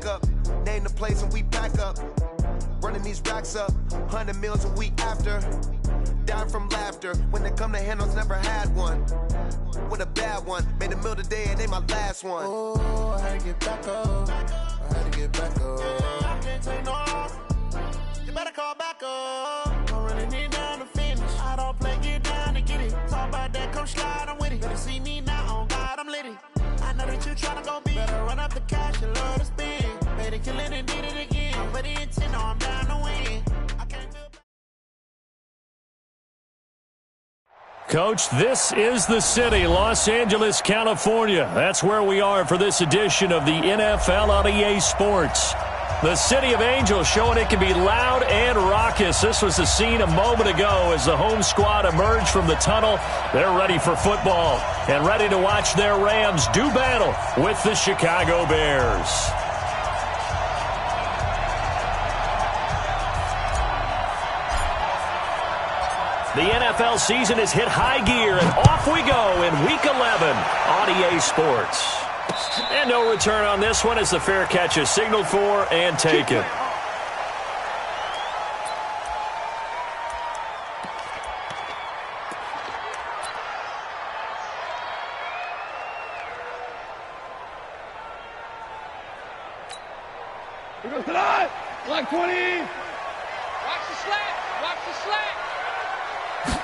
up. Name the place and we pack up. Running these racks up. 100 meals a week after. Dying from laughter. When they come to handles, never had one. With a bad one. Made a meal today and ain't my last one. Oh, I had to get back up. I had to get back up. I can't take no loss. You better call back up. Don't really need down to finish. I don't play, get down to get it. Talk about that, come slide, I'm with it. Better see me now, on God, I'm litty. I know that you tryna go big. Better run up the cash, you love to spend. Made it, kill it, and did it again. But the intent, no, I'm down to win. I can't feel. Coach, this is the city, Los Angeles, California. That's where we are for this edition of the NFL on EA Sports. The City of Angels showing it can be loud and raucous. This was the scene a moment ago as the home squad emerged from the tunnel. They're ready for football and ready to watch their Rams do battle with the Chicago Bears. The NFL season has hit high gear, and off we go in Week 11 on EA Sports. And no return on this one as the fair catch is signaled for and taken. Here goes tonight. Black 20. Watch the slant. Watch the slant.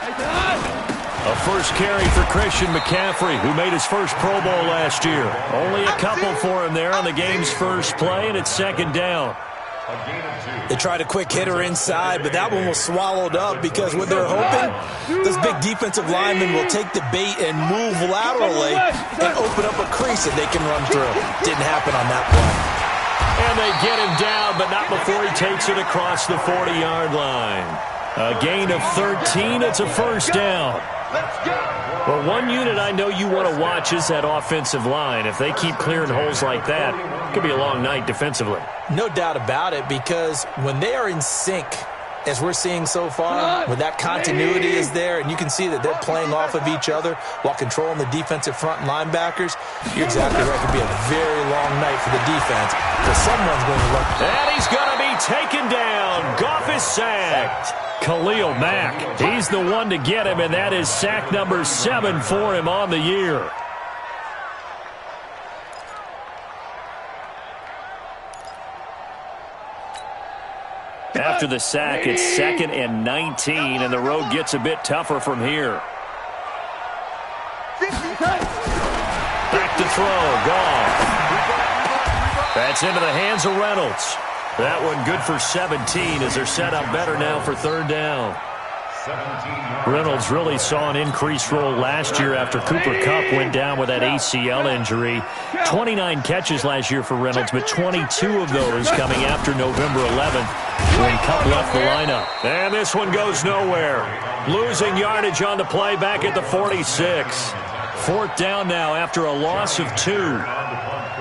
Hey, tonight. A first carry for Christian McCaffrey, who made his first Pro Bowl last year. Only a couple for him there on the game's first play, and it's second down. They tried a quick hitter inside, but that one was swallowed up because what they're hoping, this big defensive lineman will take the bait and move laterally and open up a crease that they can run through. Didn't happen on that play. And they get him down, but not before he takes it across the 40-yard line. A gain of 13. It's a first down. Well, one unit I know you want to watch is that offensive line. If they keep clearing holes like that, it could be a long night defensively. No doubt about it, because when they are in sync, as we're seeing so far, when that continuity is there, and you can see that they're playing off of each other while controlling the defensive front linebackers, you're exactly right. It could be a very long night for the defense, because someone's going to look. And he's going to be taken down. Goff is sacked. Khalil Mack, he's the one to get him, and that is sack number 7 for him on the year. After the sack, it's 2nd and 19, and the road gets a bit tougher from here. Back to throw, Goff. That's into the hands of Reynolds. That one good for 17 as they're set up better now for third down. Reynolds really saw an increased role last year after Cooper Kupp went down with that ACL injury. 29 catches last year for Reynolds, but 22 of those coming after November 11th when Kupp left the lineup. And this one goes nowhere. Losing yardage on the play back at the 46. Fourth down now after a loss of 2.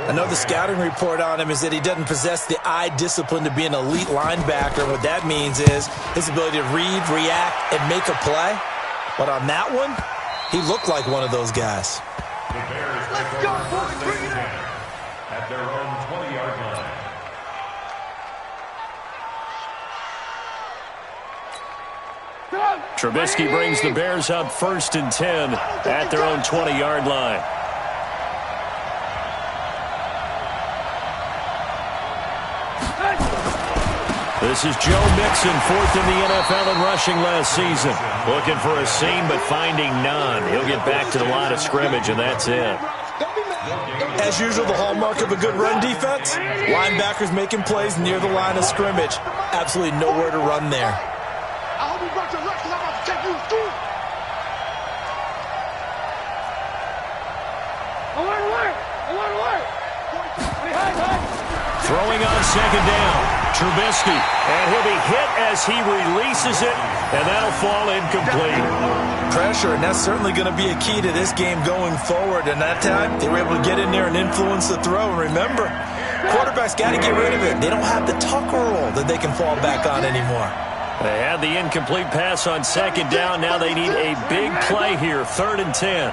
I know the scouting report on him is that he doesn't possess the eye discipline to be an elite linebacker. What that means is his ability to read, react, and make a play. But on that one, he looked like one of those guys. Let's go, boys. Bring it up. At their own 20-yard line. Trubisky brings the Bears up 1st and 10 at their own 20-yard line. This is Joe Mixon, 4th in the NFL in rushing last season. Looking for a seam, but finding none. He'll get back to the line of scrimmage, and that's it. As usual, the hallmark of a good run defense, linebackers making plays near the line of scrimmage. Absolutely nowhere to run there. I hope you brought your lunch because I'm about to take you through. Alert. Throwing on second down. Trubisky, and he'll be hit as he releases it, and that'll fall incomplete. Pressure, and that's certainly going to be a key to this game going forward. And that time, they were able to get in there and influence the throw. And remember, quarterbacks got to get rid of it. They don't have the Tucker roll that they can fall back on anymore. They had the incomplete pass on second down. Now they need a big play here, 3rd and 10.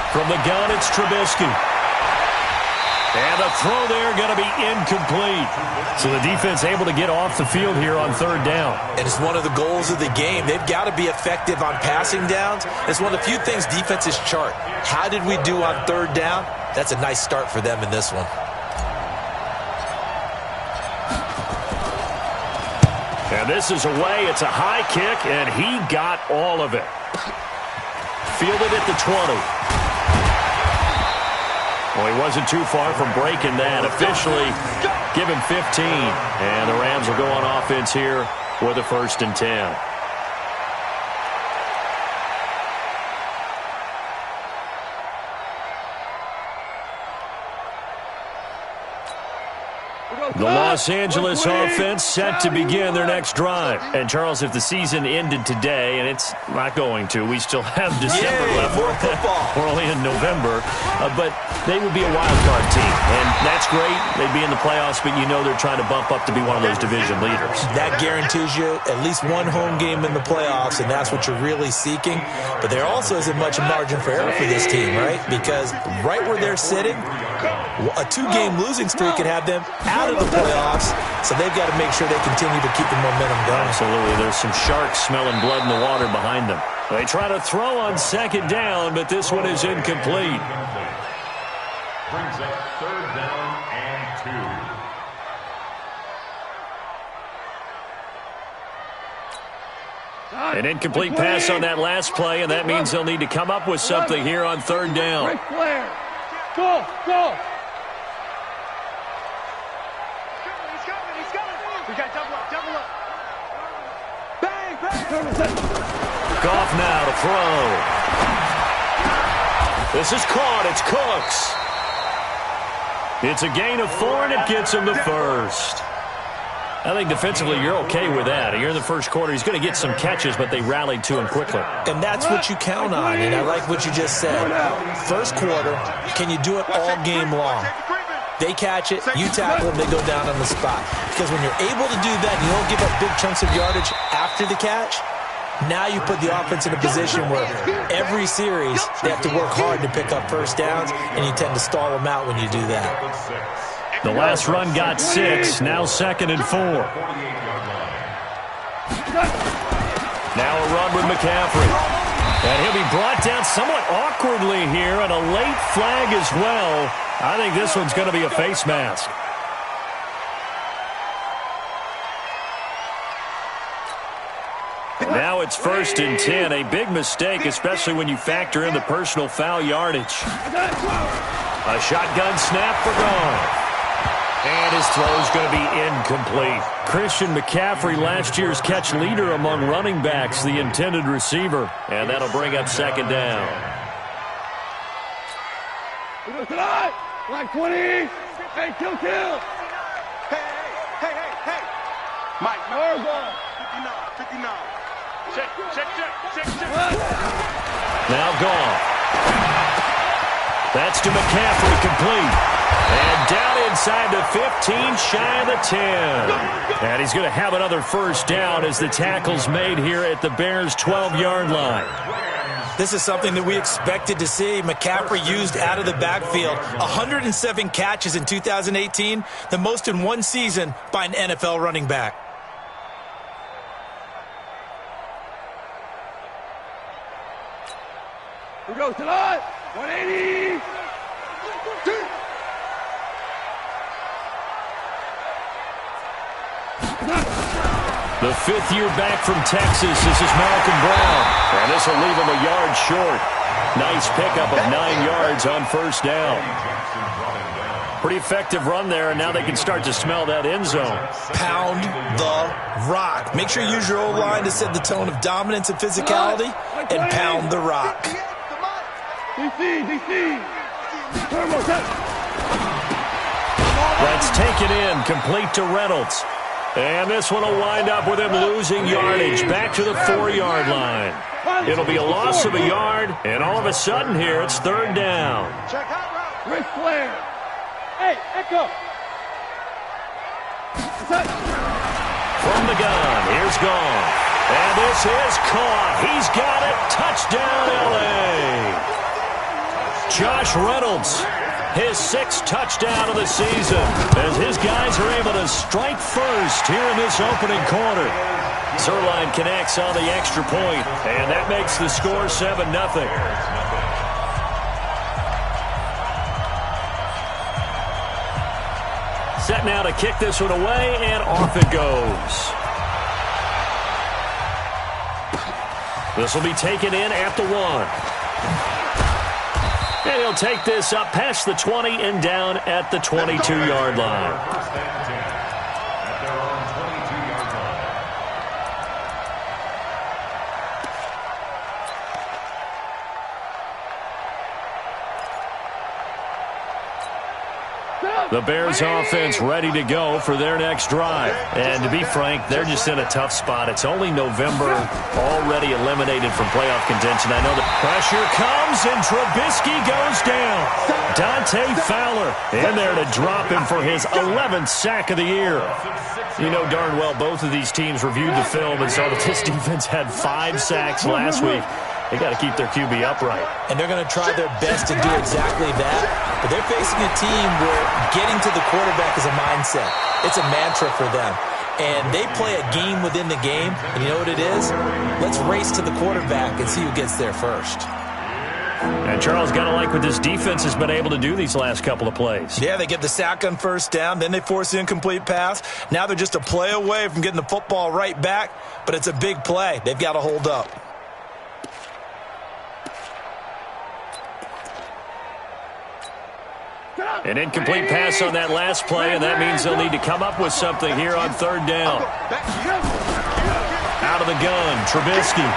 From the gun, it's Trubisky. And the throw there going to be incomplete. So the defense able to get off the field here on third down. And it's one of the goals of the game. They've got to be effective on passing downs. It's one of the few things defenses chart. How did we do on third down? That's a nice start for them in this one. And this is away. It's a high kick, and he got all of it. Fielded at the 20. Well, he wasn't too far from breaking that. Officially, give him 15. And the Rams will go on offense here with a 1st and 10. The Los Angeles offense set to begin their next drive. And, Charles, if the season ended today, and it's not going to, we still have December left. More football. We're only in November. But they would be a wild card team. And that's great. They'd be in the playoffs, but you know they're trying to bump up to be one of those division leaders. That guarantees you at least one home game in the playoffs, and that's what you're really seeking. But there also isn't much margin for error for this team, right? Because right where they're sitting, a 2-game losing streak could have them out of the playoffs, so they've got to make sure they continue to keep the momentum going. Absolutely. There's some sharks smelling blood in the water behind them. They try to throw on 2nd down, but this one is incomplete. Brings up 3rd down and 2. An incomplete pass on that last play, and that means they'll need to come up with something here on 3rd down. Ric Flair. Go, go. We got double up. Bang, bang. Goff now to throw. This is caught. It's Cooks. It's a gain of 4, and it gets him the 1st. I think defensively you're okay with that. Here in the first quarter, he's going to get some catches, but they rallied to him quickly. And that's what you count on, and I like what you just said. First quarter, can you do it all game long? They catch it, you tackle them, they go down on the spot. Because when you're able to do that, you don't give up big chunks of yardage after the catch, now you put the offense in a position where every series they have to work hard to pick up 1st downs, and you tend to stall them out when you do that. The last run got 6, now 2nd and 4. Now a run with McCaffrey. And he'll be brought down somewhat awkwardly here, and a late flag as well. I think this one's going to be a face mask. Now it's 1st and 10. A big mistake, especially when you factor in the personal foul yardage. A shotgun snap for Goff. And his throw's going to be incomplete. Christian McCaffrey, last year's catch leader among running backs, the intended receiver. And that'll bring up 2nd down. Like 20. Hey, kill. Hey. Mike, Margo. 59. Check. Now Goff. That's to McCaffrey, complete. And down inside the 15, shy of the 10. And he's going to have another 1st down as the tackle's made here at the Bears' 12-yard line. This is something that we expected to see. McCaffrey used out of the backfield. 107 catches in 2018, the most in one season by an NFL running back. Here goes tonight. 180. The 5th year back from Texas. This is Malcolm Brown. And this will leave him a yard short. Nice pickup of 9 yards on 1st down. Pretty effective run there, and now they can start to smell that end zone. Pound the rock. Make sure you use your O-line to set the tone of dominance and physicality, and pound the rock. DC. That's taken in, complete to Reynolds. And this one will wind up with him losing yardage back to the 4-yard line. It'll be a loss of a yard, and all of a sudden here, it's 3rd down. Ric Flair. Hey, Echo. From the gun, here's Goff. And this is caught. He's got it. Touchdown, L.A. Josh Reynolds his 6th touchdown of the season, as his guys are able to strike first here in this opening quarter. Zerline connects on the extra point, and that makes the score 7-0. Set now to kick this one away, and off it goes. This will be taken in at the 1. And he'll take this up past the 20 and down at the 22-yard line. The Bears offense ready to go for their next drive. And to be frank, they're just in a tough spot. It's only November, already eliminated from playoff contention. I know the pressure comes, and Trubisky goes down. Dante Fowler in there to drop him for his 11th sack of the year. You know darn well both of these teams reviewed the film and saw that this defense had 5 sacks last week. They got to keep their QB upright. And they're going to try their best to do exactly that. But they're facing a team where getting to the quarterback is a mindset. It's a mantra for them. And they play a game within the game. And you know what it is? Let's race to the quarterback and see who gets there first. And Charles, got to like what this defense has been able to do these last couple of plays. Yeah, they get the sack on first down. Then they force the incomplete pass. Now they're just a play away from getting the football right back. But it's a big play. They've got to hold up. An incomplete pass on that last play, and that means they'll need to come up with something here on 3rd down. Out of the gun, Trubisky.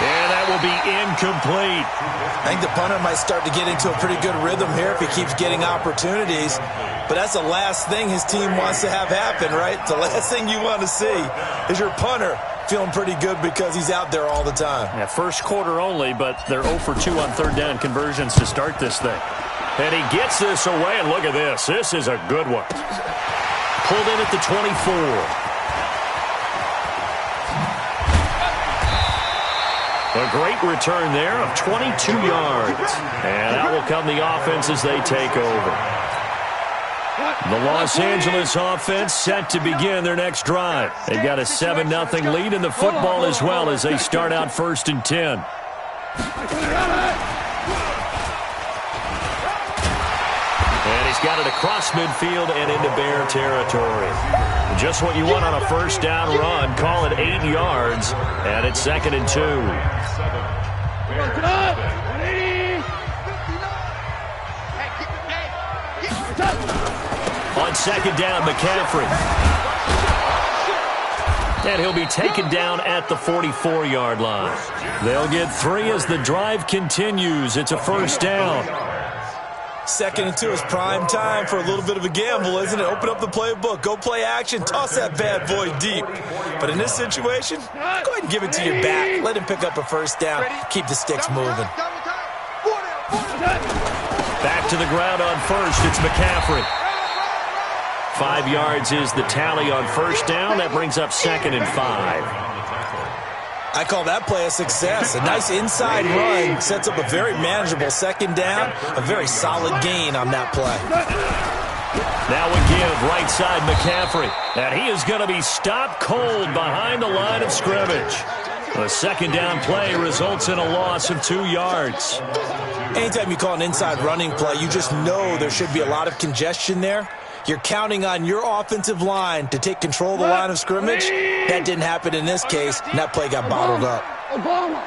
And that will be incomplete. I think the punter might start to get into a pretty good rhythm here if he keeps getting opportunities. But that's the last thing his team wants to have happen, right? The last thing you want to see is your punter feeling pretty good because he's out there all the time. Yeah, first quarter only, but they're 0 for 2 on 3rd down conversions to start this thing. And he gets this away, and look at this. This is a good one. Pulled in at the 24. A great return there of 22 yards. And out will come the offense as they take over. The Los Angeles offense set to begin their next drive. They've got a 7-0 lead in the football as well as they start out 1st and 10. And he's got it across midfield and into Bear territory. Just what you want on a 1st down run. Call it 8 yards, and it's 2nd and 2. On 2nd down, McCaffrey. And he'll be taken down at the 44-yard line. They'll get 3 as the drive continues. It's a 1st down. 2nd and 2 is prime time for a little bit of a gamble, isn't it? Open up the playbook. Go play action. Toss that bad boy deep. But in this situation, go ahead and give it to your back. Let him pick up a 1st down. Keep the sticks moving. Back to the ground on 1st. It's McCaffrey. 5 yards is the tally on 1st down. That brings up 2nd and 5. I call that play a success. A nice inside run sets up a very manageable 2nd down. A very solid gain on that play. Now a give right side McCaffrey. And he is going to be stopped cold behind the line of scrimmage. The 2nd down play results in a loss of 2 yards. Anytime you call an inside running play, you just know there should be a lot of congestion there. You're counting on your offensive line to take control of the line of scrimmage. That didn't happen in this case, and that play got bottled up. Obama.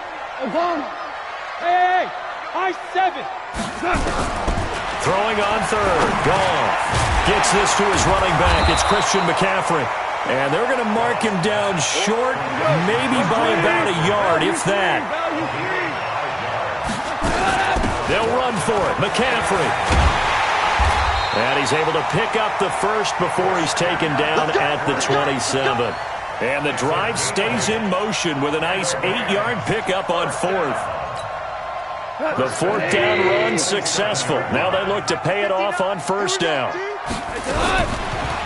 Hey, I-7. Throwing on 3rd. Goff gets this to his running back. It's Christian McCaffrey. And they're going to mark him down short, maybe by about a yard, if that. They'll run for it. McCaffrey. And he's able to pick up the 1st before he's taken down at the 27. And the drive stays in motion with a nice 8-yard pickup on 4th. The 4th down run successful. Now they look to pay it off on 1st down.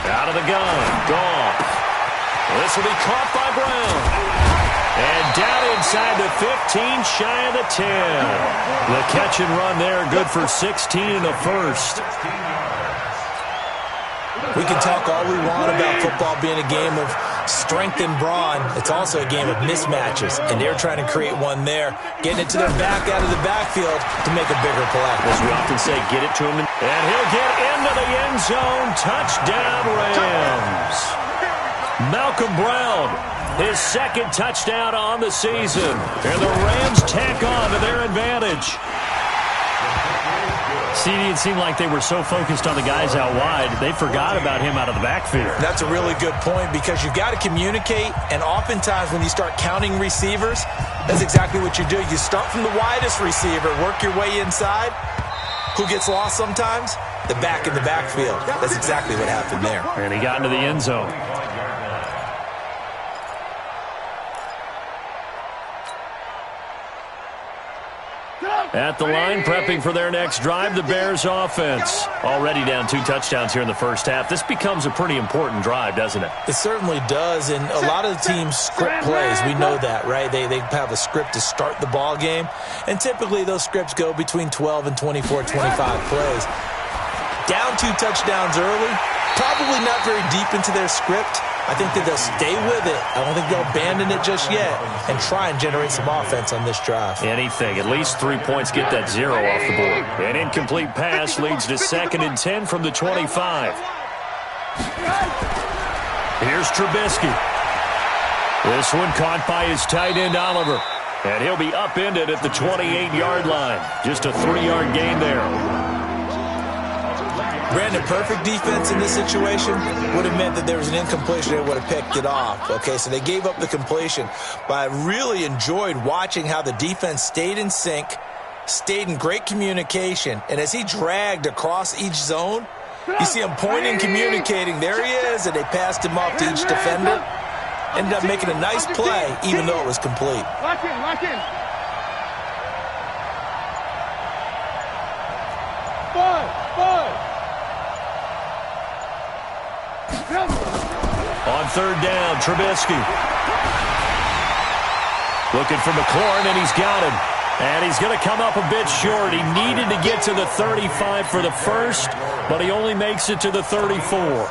Out of the gun. Goff. This will be caught by Brown. And down inside the 15, shy of the 10. The catch and run there, good for 16 in the first. We can talk all we want about football being a game of strength and brawn. It's also a game of mismatches, and they're trying to create one there, getting it to their back out of the backfield to make a bigger play. As we often say, get it to him. And he'll get into the end zone. Touchdown, Rams. Malcolm Brown, his second touchdown on the season. And the Rams tack on to their advantage. CD, it seemed like they were so focused on the guys out wide, they forgot about him out of the backfield. That's a really good point because you've got to communicate, and oftentimes when you start counting receivers, that's exactly what you do. You start from the widest receiver, work your way inside. Who gets lost sometimes? The back in the backfield. That's exactly what happened there. And he got into the end zone. At the line, prepping for their next drive, the Bears offense. Already down 2 touchdowns here in the first half. This becomes a pretty important drive, doesn't it? It certainly does, and a lot of the teams script plays. We know that, right? They have a script to start the ball game, and typically those scripts go between 12 and 24, 25 plays. Down 2 touchdowns early, probably not very deep into their script. I think that they'll stay with it. I don't think they'll abandon it just yet and try and generate some offense on this drive. Anything. At least 3 points, get that 0 off the board. An incomplete pass leads to 2nd and 10 from the 25. Here's Trubisky. This one caught by his tight end, Oliver. And he'll be upended at the 28-yard line. Just a 3-yard gain there. Brandon, perfect defense in this situation would have meant that there was an incompletion. They would have picked it off. Okay, so they gave up the completion. But I really enjoyed watching how the defense stayed in sync, stayed in great communication. And as he dragged across each zone, you see him pointing, communicating. There he is, and they passed him off to each defender. Ended up making a nice play, even though it was complete. Lock in, lock in. 5. On 3rd down, Trubisky. Looking for McLaurin, and he's got him. And he's going to come up a bit short. He needed to get to the 35 for the first, but he only makes it to the 34.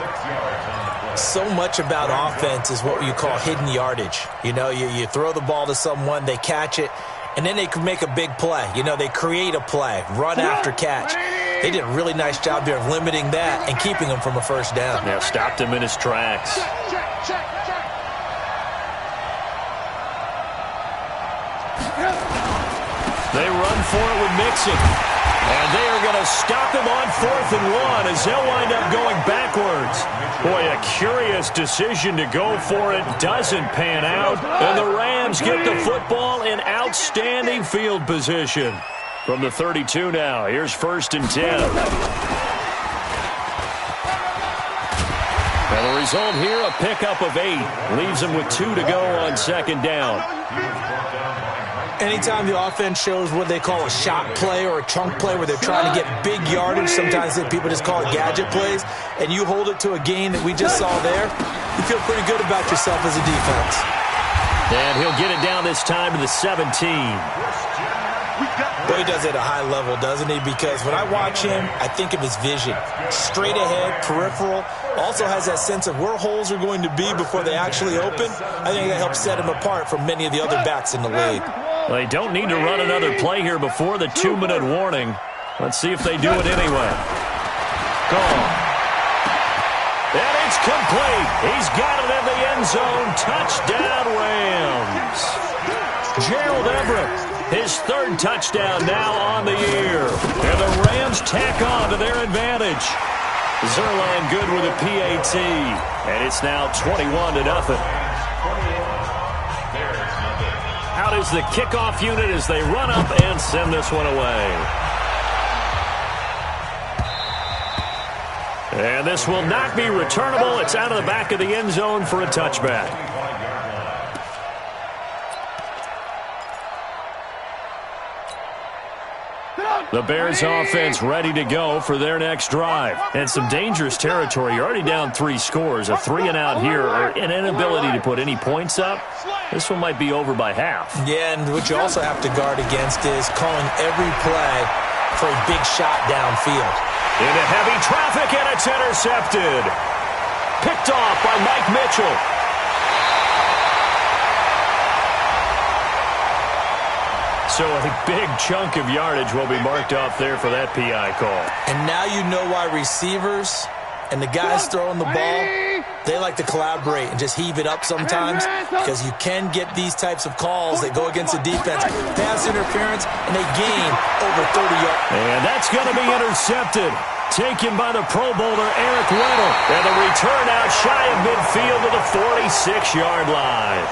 So much about offense is what you call hidden yardage. You know, you throw the ball to someone, they catch it, and then they can make a big play. You know, they create a play, run after catch. They did a really nice job there of limiting that and keeping him from a first down. Yeah, stopped him in his tracks. They run for it with Mixon. And they are going to stop him on 4th and 1 as they'll wind up going backwards. Boy, a curious decision to go for it. Doesn't pan out. And the Rams get the football in outstanding field position. From the 32 now, here's 1st and 10. And the result here, a pickup of 8. Leaves them with 2 to go on 2nd down. Anytime the offense shows what they call a shot play or a chunk play where they're trying to get big yardage, sometimes people just call it gadget plays, and you hold it to a gain that we just saw there, you feel pretty good about yourself as a defense. And he'll get it down this time to the 17. Boy, he does it at a high level, doesn't he? Because when I watch him, I think of his vision. Straight ahead, peripheral. Also has that sense of where holes are going to be before they actually open. I think that helps set him apart from many of the other backs in the league. Well, they don't need to run another play here before the 2-minute warning. Let's see if they do it anyway. Gone. And it's complete. He's got it in the end zone. Touchdown, Rams. Gerald Everett. His 3rd touchdown now on the year. And the Rams tack on to their advantage. Zerline good with a PAT. And it's now 21-0. Out is the kickoff unit as they run up and send this one away. And this will not be returnable. It's out of the back of the end zone for a touchback. The Bears offense ready to go for their next drive. And some dangerous territory. You're already down 3 scores. A 3-and-out here or an inability to put any points up This one might be over by half. Yeah, and what you also have to guard against is calling every play for a big shot downfield. Into heavy traffic, and it's intercepted. Picked off by Mike Mitchell. So a big chunk of yardage will be marked off there for that PI call. And now you know why receivers and the guys throwing the ball, they like to collaborate and just heave it up sometimes, because you can get these types of calls that go against the defense. Pass interference, and they gain over 30 yards. And that's going to be intercepted. Taken by the Pro Bowler, Eric Weddle. And the return out shy of midfield to the 46-yard line.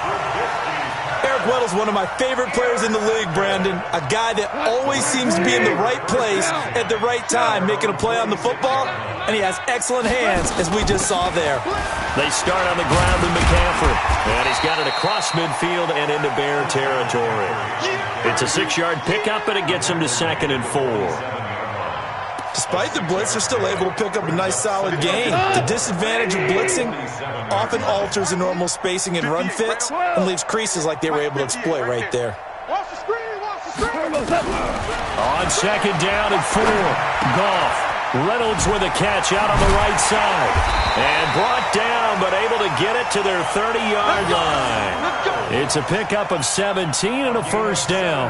Eric Weddle's one of my favorite players in the league, Brandon. A guy that always seems to be in the right place at the right time, making a play on the football, and he has excellent hands, as we just saw there. They start on the ground with McCaffrey, and he's got it across midfield and into Bear territory. It's a 6-yard pickup, and it gets him to 2nd and 4. Despite the blitz, they're still able to pick up a nice, solid gain. The disadvantage of blitzing often alters the normal spacing and run fits and leaves creases like they were able to exploit right there. On 2nd down and 4, Goff. Reynolds with a catch out on the right side. And brought down, but able to get it to their 30-yard line. It's a pickup of 17 and a 1st down.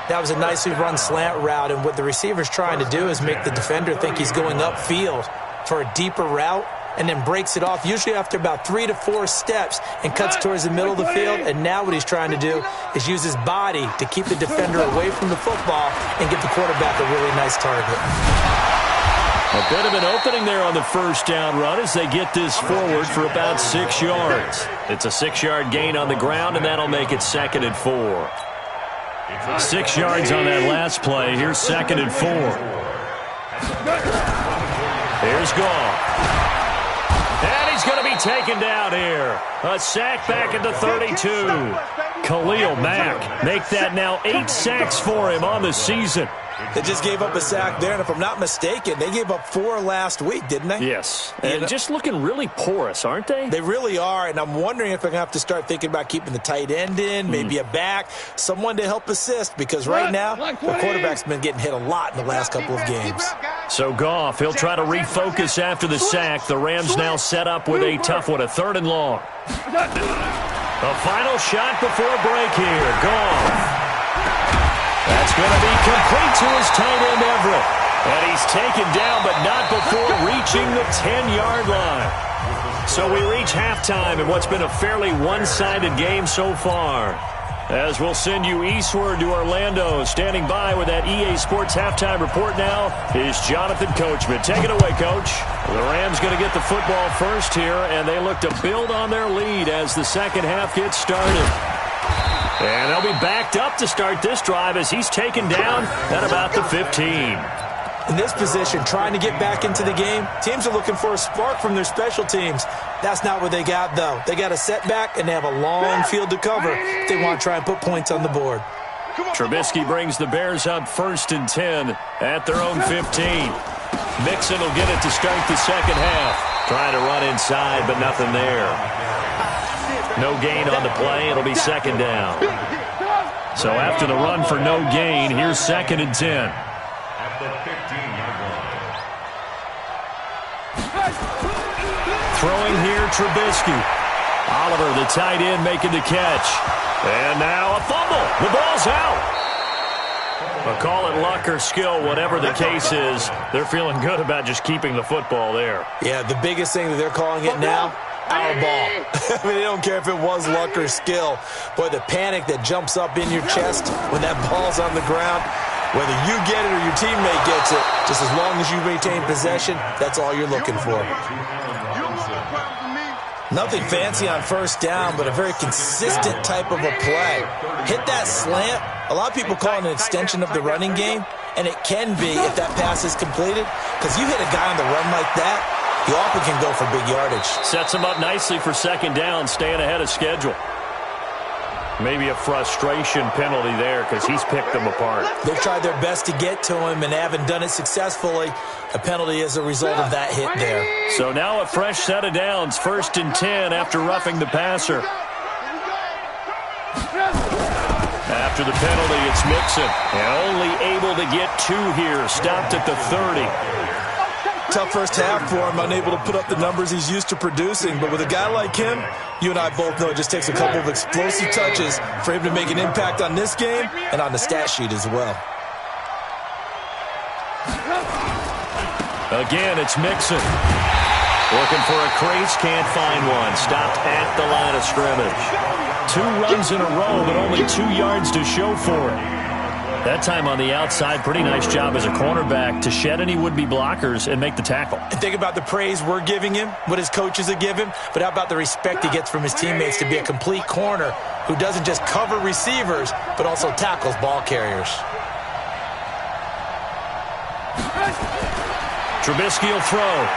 That was a nicely run slant route, and what the receiver's trying to do is make the defender think he's going upfield for a deeper route, and then breaks it off, usually after about 3 to 4 steps, and cuts towards the middle of the field. And now what he's trying to do is use his body to keep the defender away from the football and give the quarterback a really nice target. A bit of an opening there on the 1st down run as they get this forward for about 6 yards. It's a 6-yard gain on the ground, and that'll make it 2nd and 4. 6 yards on that last play. Here's 2nd and 4. Here's Goff. And he's going to be taken down here. A sack back at the 32. Khalil Mack make that now 8 sacks for him on the season. They just gave up a sack there, and if I'm not mistaken, they gave up 4 last week, didn't they? Yes, and just looking really porous, aren't they? They really are, and I'm wondering if they're going to have to start thinking about keeping the tight end in, maybe a back, someone to help assist, because right now, the quarterback's been getting hit a lot in the last couple of games. So Goff, he'll try to refocus after the sack. The Rams now set up with a tough one, a 3rd and long. A final shot before break here. Goff. That's going to be complete to his tight end, Everett. And he's taken down, but not before reaching the 10-yard line. So we reach halftime in what's been a fairly one-sided game so far. As we'll send you eastward to Orlando. Standing by with that EA Sports halftime report now is Jonathan Coachman. Take it away, Coach. The Rams going to get the football first here, and they look to build on their lead as the second half gets started. And they'll be backed up to start this drive as he's taken down at about the 15. In this position, trying to get back into the game, teams are looking for a spark from their special teams. That's not what they got, though. They got a setback, and they have a long field to cover if they want to try and put points on the board. Trubisky brings the Bears up 1st and 10 at their own 15. Mixon will get it to start the second half. Trying to run inside, but nothing there. No gain on the play. It'll be 2nd down. So after the run for no gain, here's 2nd and 10. At the 15-yard line. Throwing here, Trubisky. Oliver, the tight end, making the catch. And now a fumble. The ball's out. But call it luck or skill, whatever the case is, they're feeling good about just keeping the football there. Yeah, the biggest thing that they're calling it now, our ball. I mean, they don't care if it was luck or skill. Boy, the panic that jumps up in your chest when that ball's on the ground, whether you get it or your teammate gets it, just as long as you maintain possession, that's all you're looking for. Nothing fancy on 1st down, but a very consistent type of a play. Hit that slant. A lot of people call it an extension of the running game, and it can be if that pass is completed, because you hit a guy on the run like that, he often can go for big yardage. Sets him up nicely for 2nd down, staying ahead of schedule. Maybe a frustration penalty there because he's picked them apart. They've tried their best to get to him and haven't done it successfully. A penalty is a result of that hit there. So now a fresh set of downs, 1st and 10 after roughing the passer. After the penalty, it's Mixon. And only able to get 2 here. Stopped at the 30. Tough first half for him, unable to put up the numbers he's used to producing. But with a guy like him, you and I both know it just takes a couple of explosive touches for him to make an impact on this game and on the stat sheet as well. Again, it's Mixon. Looking for a crease, can't find one. Stopped at the line of scrimmage. 2 runs in a row, but only 2 yards to show for it. That time on the outside, pretty nice job as a cornerback to shed any would-be blockers and make the tackle. And think about the praise we're giving him, what his coaches have given, but how about the respect he gets from his teammates to be a complete corner who doesn't just cover receivers, but also tackles ball carriers. Trubisky will throw.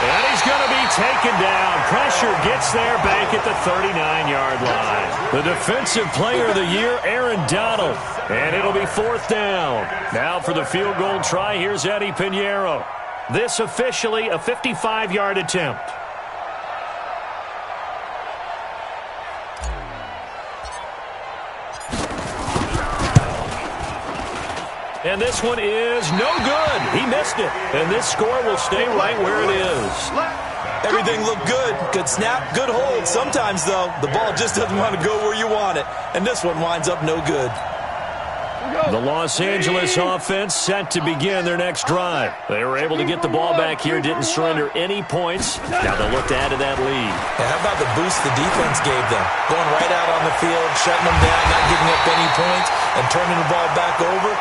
And he's going to be taken down. Pressure gets there back at the 39-yard line. The Defensive Player of the Year, Aaron Donald. And it'll be 4th down. Now for the field goal try, here's Eddie Pinheiro. This officially a 55-yard attempt. And this one is no good. He missed it. And this score will stay right where it is. Everything looked good. Good snap, good hold. Sometimes, though, the ball just doesn't want to go where you want it. And this one winds up no good. The Los Angeles offense set to begin their next drive. They were able to get the ball back here, didn't surrender any points. Now they'll look to add to that lead. And how about the boost the defense gave them? Going right out on the field, shutting them down, not giving up any points, and turning the ball back over.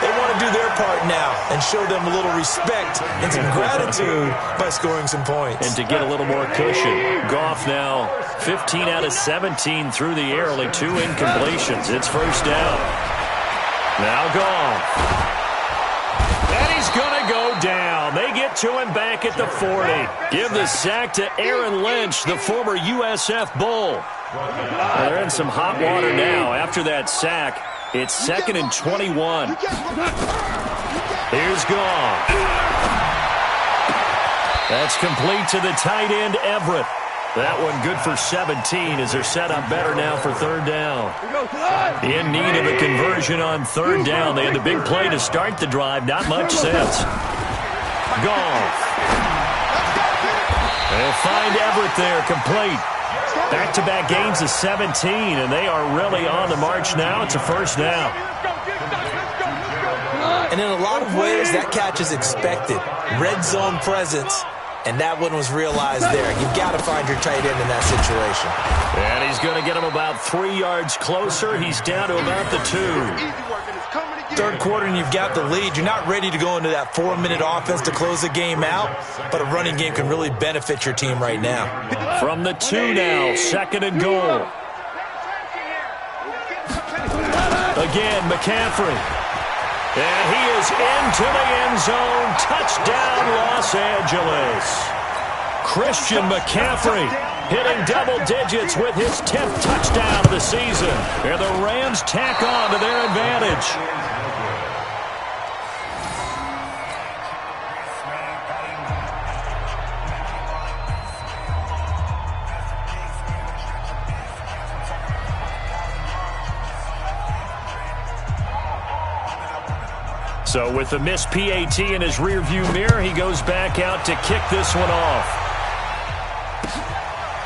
They want to do their part now and show them a little respect and some gratitude by scoring some points. And to get a little more cushion. Goff now 15 out of 17 through the air, only 2 incompletions. It's 1st down. Now Goff. And he's going to go down. They get to him back at the 40. Give the sack to Aaron Lynch, the former USF Bull. Well, they're in some hot water now after that sack. It's 2nd and 21. Here's Goff. That's complete to the tight end, Everett. That one good for 17 as they're set up better now for 3rd down. In need of a conversion on 3rd down. They had the big play to start the drive. Not much sense. Goff. They'll find Everett there, complete. Back-to-back games of 17, and they are really on the march now. It's a 1st down. And in a lot of ways, that catch is expected. Red zone presence. And that one was realized there. You've got to find your tight end in that situation. And he's going to get him about 3 yards closer. He's down to about the 2. 3rd quarter and you've got the lead. You're not ready to go into that 4-minute offense to close the game out, but a running game can really benefit your team right now. From the 2 now, 2nd and goal. Again, McCaffrey. And he is into the end zone. Touchdown, Los Angeles. Christian McCaffrey hitting double digits with his 10th touchdown of the season. And the Rams tack on to their advantage. So with the missed PAT in his rearview mirror, he goes back out to kick this one off.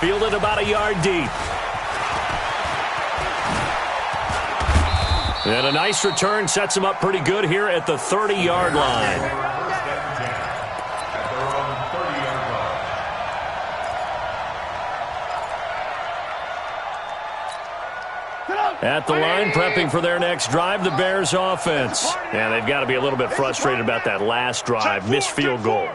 Fielded about a yard deep. And a nice return sets him up pretty good here at the 30-yard line. At the line, prepping for their next drive, the Bears offense. And they've got to be a little bit frustrated about that last drive, missed field goal.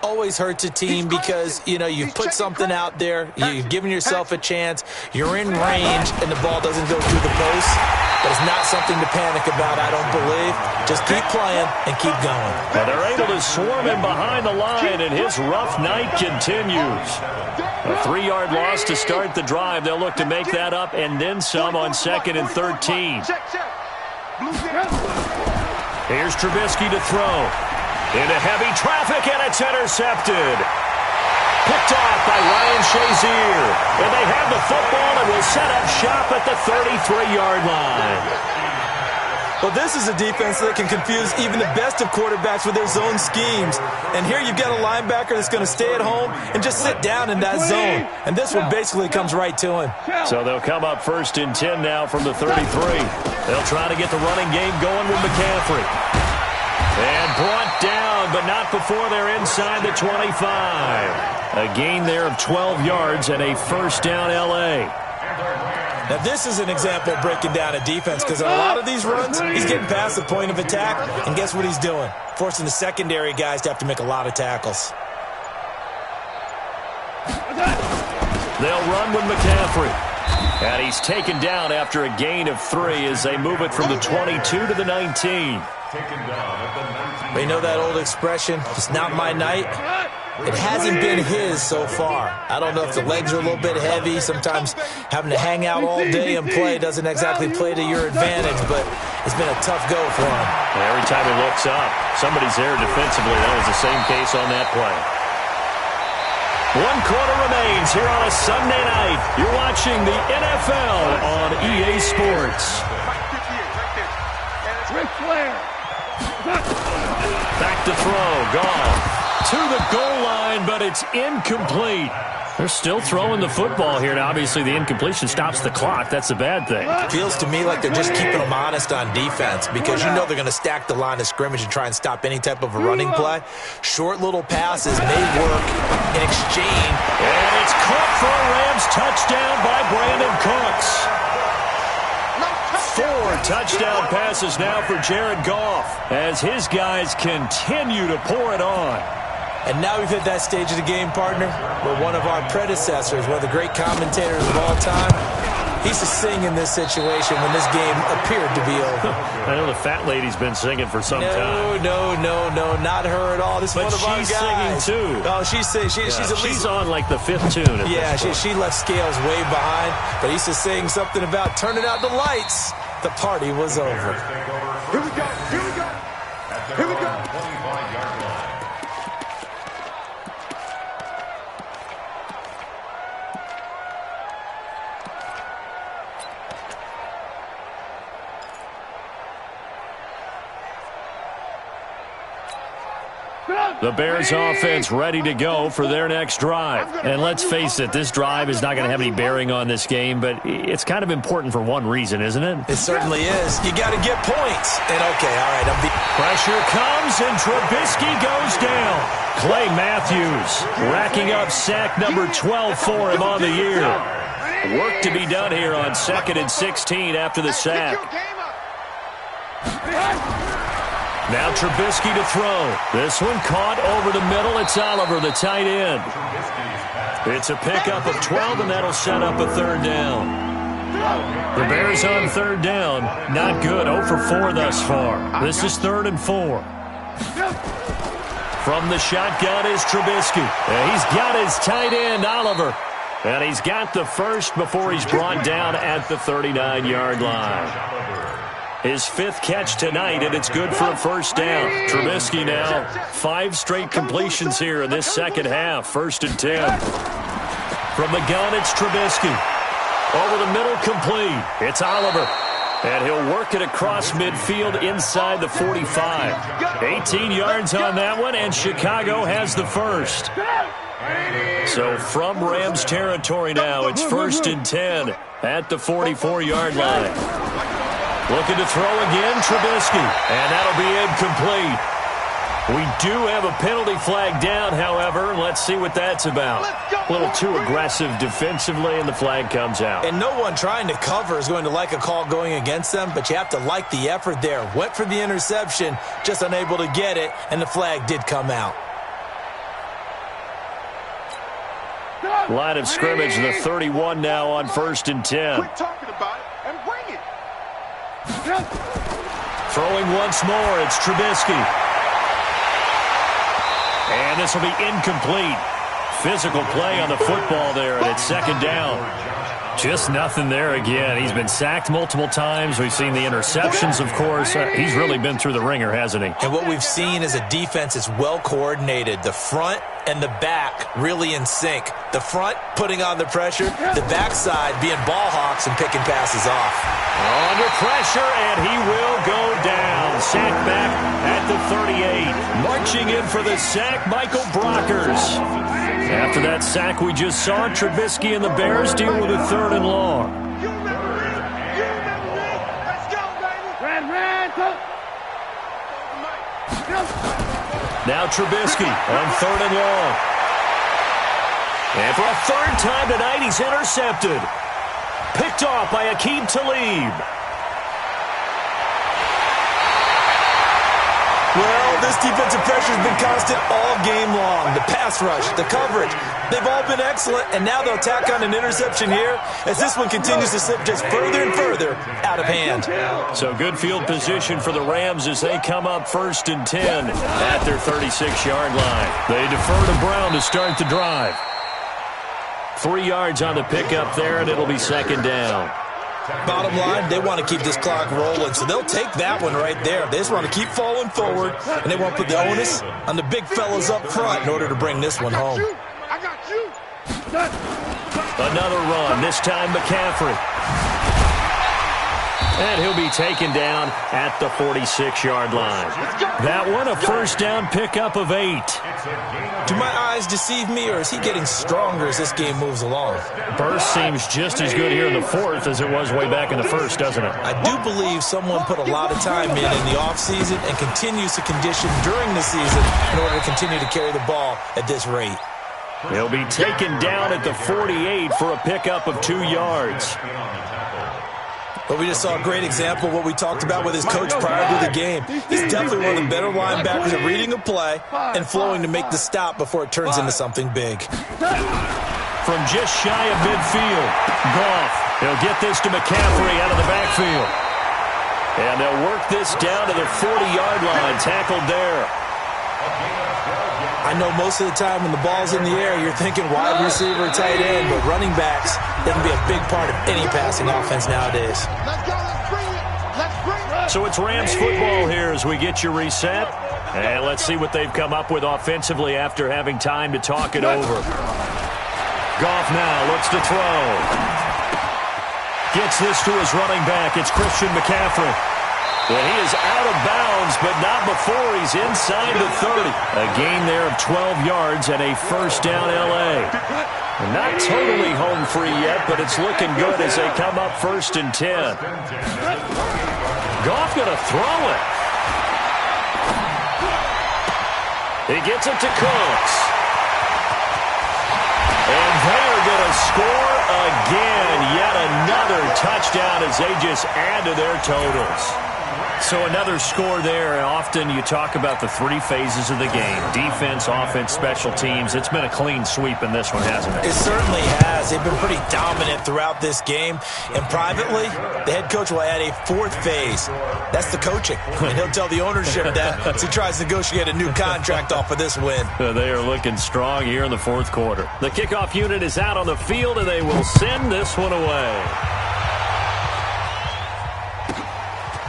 Always hurts a team because, you know, you've put something out there, you've given yourself a chance, you're in range, and the ball doesn't go through the post. But it's not something to panic about, I don't believe. Just keep playing and keep going. Well, they're able to swarm him behind the line, and his rough night continues. A 3-yard loss to start the drive. They'll look to make that up and then some on 2nd and 13. Here's Trubisky to throw. Into heavy traffic, and it's intercepted. Picked off by Ryan Shazier. And they have the football and will set up shop at the 33-yard line. Well, this is a defense that can confuse even the best of quarterbacks with their zone schemes. And here you've got a linebacker that's going to stay at home and just sit down in that zone. And this one basically comes right to him. So they'll come up 1st and 10 now from the 33. They'll try to get the running game going with McCaffrey. And brought down, but not before they're inside the 25. A gain there of 12 yards and a 1st down L.A. Now, this is an example of breaking down a defense because in a lot of these runs, he's getting past the point of attack, and guess what he's doing? Forcing the secondary guys to have to make a lot of tackles. They'll run with McCaffrey. And he's taken down after a gain of 3 as they move it from the 22 to the 19. But you know that old expression, it's not my night? It hasn't been his so far. I don't know if the legs are a little bit heavy. Sometimes having to hang out all day and play doesn't exactly play to your advantage, but it's been a tough go for him. Every time he looks up, somebody's there defensively. That was the same case on that play. 1 quarter remains here on a Sunday night. You're watching the NFL on EA Sports. Ric Flair. Back to throw. Goff to the goal line, but it's incomplete. They're still throwing the football here. Now, obviously, the incompletion stops the clock. That's the bad thing. Feels to me like they're just keeping them honest on defense because you know they're going to stack the line of scrimmage and try and stop any type of a running play. Short little passes may work in exchange. And it's caught for a Rams touchdown by Brandon Cooks. 4 touchdown passes now for Jared Goff as his guys continue to pour it on. And now we've hit that stage of the game, partner, where one of our predecessors, one of the great commentators of all time, he used to sing in this situation when this game appeared to be over. I know the fat lady's been singing for some time. No, not her at all. This is one of our guys. But she's singing too. Oh, she's at least she's on like the 5th tune. Yeah, she left Scales way behind, but he used to sing something about turning out the lights. The party was over. Here we go. Here we go. Here we go. 25-yard line. The Bears offense ready to go for their next drive. And let's face it, this drive is not going to have any bearing on this game, but it's kind of important for one reason, isn't it? It certainly is. You got to get points. And okay, all right. Pressure comes, and Trubisky goes down. Clay Matthews racking up sack number 12 for him on the year. Work to be done here on 2nd and 16 after the sack. Now Trubisky to throw. This one caught over the middle. It's Oliver, the tight end. It's a pickup of 12, and that'll set up a 3rd down. The Bears on 3rd down. Not good. 0 for 4 thus far. This is 3rd and 4. From the shotgun is Trubisky. And he's got his tight end, Oliver. And he's got the first before he's brought down at the 39-yard line. His 5th catch tonight, and it's good for a 1st down. Trubisky now, 5 straight completions here in this second half. 1st and 10. From the gun, it's Trubisky. Over the middle, complete. It's Oliver. And he'll work it across midfield inside the 45. 18 yards on that one, and Chicago has the first. So from Rams territory now, it's 1st and 10 at the 44-yard line. Looking to throw again, Trubisky. And that'll be incomplete. We do have a penalty flag down, however. Let's see what that's about. A little too aggressive defensively, and the flag comes out. And no one trying to cover is going to like a call going against them, but you have to like the effort there. Went for the interception, just unable to get it, and the flag did come out. Line of scrimmage, the 31 now on 1st and 10. Quit talking about it and bring it. Throwing once more, it's Trubisky. And this will be incomplete. Physical play on the football there, and it's second down. Just nothing there again. He's been sacked multiple times. We've seen the interceptions, of course. He's really been through the ringer, hasn't he? And what we've seen is a defense that's well coordinated. The front and the back really in sync. The front putting on the pressure, the backside being ball hawks and picking passes off. Under pressure, and he will go down. Sacked back at the 38. Marching in for the sack, Michael Brockers. After that sack we just saw, Trubisky and the Bears deal with a 3rd and long. You remember this? You remember this? Let's go, baby! Now Trubisky on 3rd and long. And for a 3rd time tonight, he's intercepted. Picked off by Aqib Talib. Well, this defensive pressure has been constant all game long. The pass rush, the coverage, they've all been excellent, and now they'll tack on an interception here as this one continues to slip just further and further out of hand. So good field position for the Rams as they come up 1st and 10 at their 36-yard line. They defer to Brown to start the drive. 3 yards on the pickup there, and it'll be second down. Bottom line, they want to keep this clock rolling, so they'll take that one right there. They just want to keep falling forward, and they want to put the onus on the big fellas up front in order to bring this one home. I got you. Another run, this time McCaffrey. And he'll be taken down at the 46-yard line. That one, a 1st down pickup of 8. Do my eyes deceive me, or is he getting stronger as this game moves along? Burst seems just as good here in the 4th as it was way back in the 1st, doesn't it? I do believe someone put a lot of time in the offseason and continues to condition during the season in order to continue to carry the ball at this rate. He'll be taken down at the 48 for a pickup of 2 yards. But we just saw a great example of what we talked about with his coach prior to the game. He's definitely one of the better linebackers at reading a play and flowing to make the stop before it turns into something big. From just shy of midfield, Goff. He'll get this to McCaffrey out of the backfield. And they'll work this down to the 40-yard line, tackled there. I know most of the time when the ball's in the air, you're thinking wide receiver, tight end, but running backs can be a big part of any passing offense nowadays. Let's go. Let's bring it. Let's bring it. So it's Rams football here as we get you reset. And let's see what they've come up with offensively after having time to talk it over. Goff now looks to throw. Gets this to his running back. It's Christian McCaffrey. Well, he is out of bounds, but not before he's inside the 30. A gain there of 12 yards and a 1st down L.A. Not totally home free yet, but it's looking good as they come up 1st and 10. Goff going to throw it. He gets it to Cooks. And they are going to score again. Yet another touchdown as they just add to their totals. So another score there. Often you talk about the 3 phases of the game. Defense, offense, special teams. It's been a clean sweep in this one, hasn't it? It certainly has. They've been pretty dominant throughout this game. And privately, the head coach will add a 4th phase. That's the coaching. And he'll tell the ownership that as he tries to negotiate a new contract off of this win. They are looking strong here in the 4th quarter. The kickoff unit is out on the field, and they will send this one away.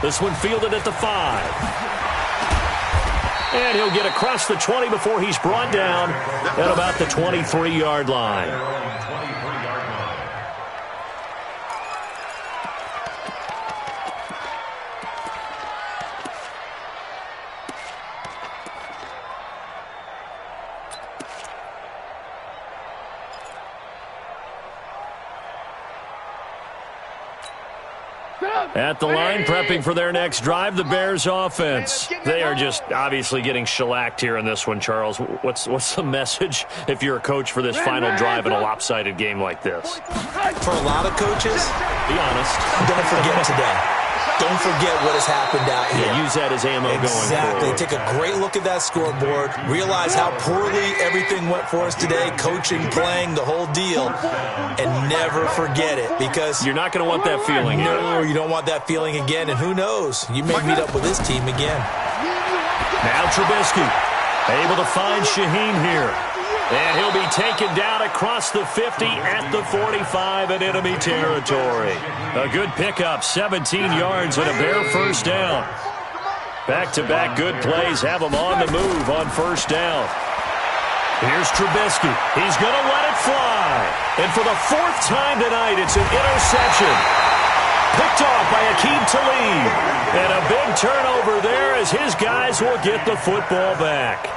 This one fielded at the 5. And he'll get across the 20 before he's brought down at about the 23-yard line. At the line, prepping for their next drive, the Bears offense. They are just obviously getting shellacked here in this one, Charles. What's the message if you're a coach for this final drive in a lopsided game like this? For a lot of coaches, be honest, don't forget today. Don't forget what has happened out here. Yeah, use that as ammo going forward. Exactly. Take a great look at that scoreboard. Realize how poorly everything went for us today. Coaching, playing, the whole deal. And never forget it, because you're not going to want that feeling. No, you don't want that feeling again. And who knows? You may meet up with this team again. Now Trubisky able to find Shaheen here. And he'll be taken down across the 50 at the 45 in enemy territory. A good pickup, 17 yards and a bare first down. Back-to-back good plays have him on the move on first down. Here's Trubisky. He's going to let it fly. And for the fourth time tonight, it's an interception. Picked off by Aqib Talib. And a big turnover there as his guys will get the football back.